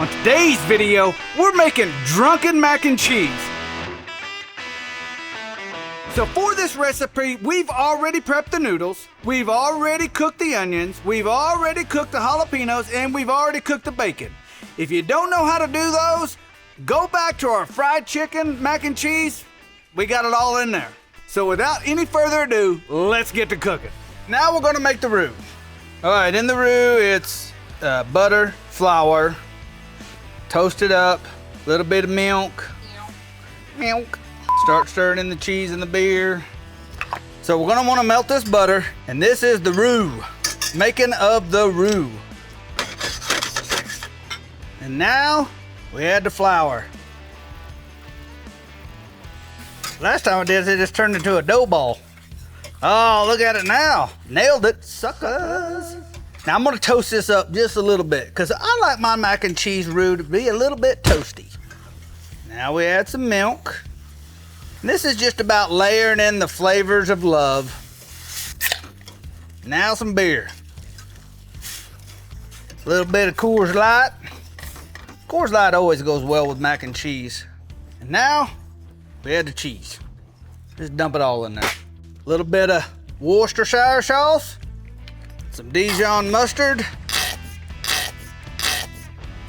On today's video, we're making drunken mac and cheese. So for this recipe, we've already prepped the noodles, we've already cooked the onions, we've already cooked the jalapenos, and we've already cooked the bacon. If you don't know how to do those, go back to our fried chicken mac and cheese. We got it all in there. So without any further ado, let's get to cooking. Now we're gonna make the roux. All right, in the roux, it's butter, flour, toast it up, a little bit of milk. Start stirring in the cheese and the beer. So we're gonna wanna melt this butter, and this is the roux, making of the roux. And now we add the flour. Last time I did it just turned into a dough ball. Oh, look at it now. Nailed it, suckers. Now I'm gonna toast this up just a little bit because I like my mac and cheese roux to be a little bit toasty. Now we add some milk. And this is just about layering in the flavors of love. Now some beer. A little bit of Coors Light. Coors Light always goes well with mac and cheese. And now we add the cheese. Just dump it all in there. A little bit of Worcestershire sauce. Some Dijon mustard.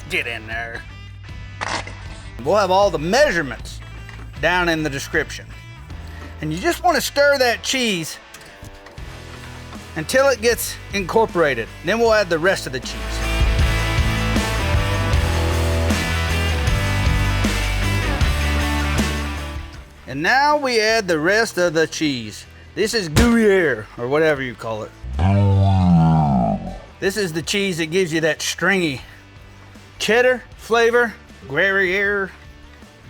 Get in there. We'll have all the measurements down in the description. And you just want to stir that cheese until it gets incorporated. Then we'll add the rest of the cheese. And now we add the rest of the cheese. This is Gruyere, or whatever you call it. This is the cheese that gives you that stringy cheddar flavor, Gruyere,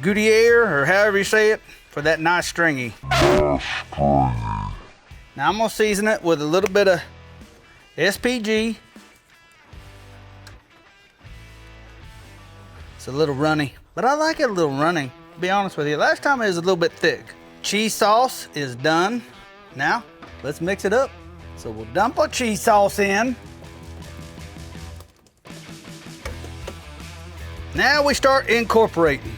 or however you say it, for that nice stringy. Now I'm gonna season it with a little bit of SPG. It's a little runny, but I like it a little runny, to be honest with you. Last time it was a little bit thick. Cheese sauce is done. Now, let's mix it up. So we'll dump our cheese sauce in. Now we start incorporating.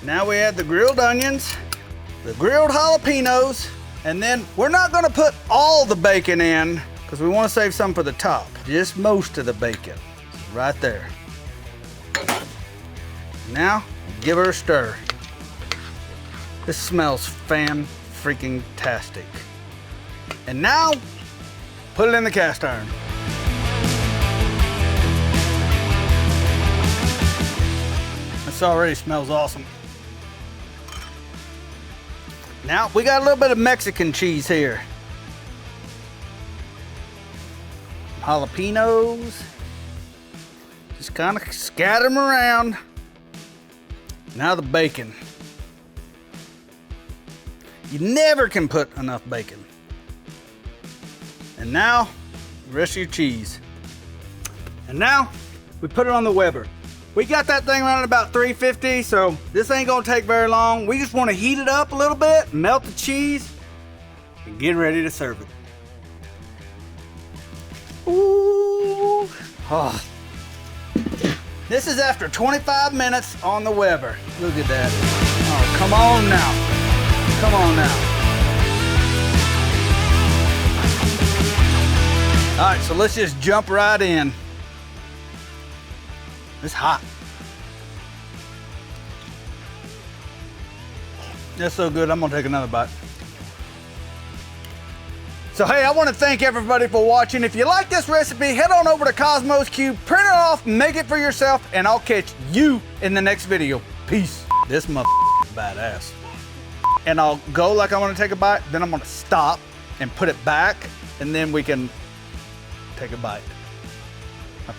Now we add the grilled onions, the grilled jalapenos, and then we're not gonna put all the bacon in because we wanna save some for the top. Just most of the bacon, right there. Now, give her a stir. This smells fan-freaking-tastic. And now, put it in the cast iron. This already smells awesome. Now, we got a little bit of Mexican cheese here. Jalapenos. Just kind of scatter them around. Now the bacon. You never can put enough bacon. And now, the rest of your cheese. And now, we put it on the Weber. We got that thing running about 350, so this ain't gonna take very long. We just wanna heat it up a little bit, melt the cheese, and get ready to serve it. Ooh. Oh. This is after 25 minutes on the Weber. Look at that. Oh, come on now. Come on now. All right, so let's just jump right in. It's hot. That's so good, I'm gonna take another bite. So hey, I wanna thank everybody for watching. If you like this recipe, head on over to Kosmos Q, print it off, make it for yourself, and I'll catch you in the next video. Peace. This motherfucker is badass. And I'll go like I wanna take a bite, then I'm gonna stop and put it back, and then we can take a bite. Okay.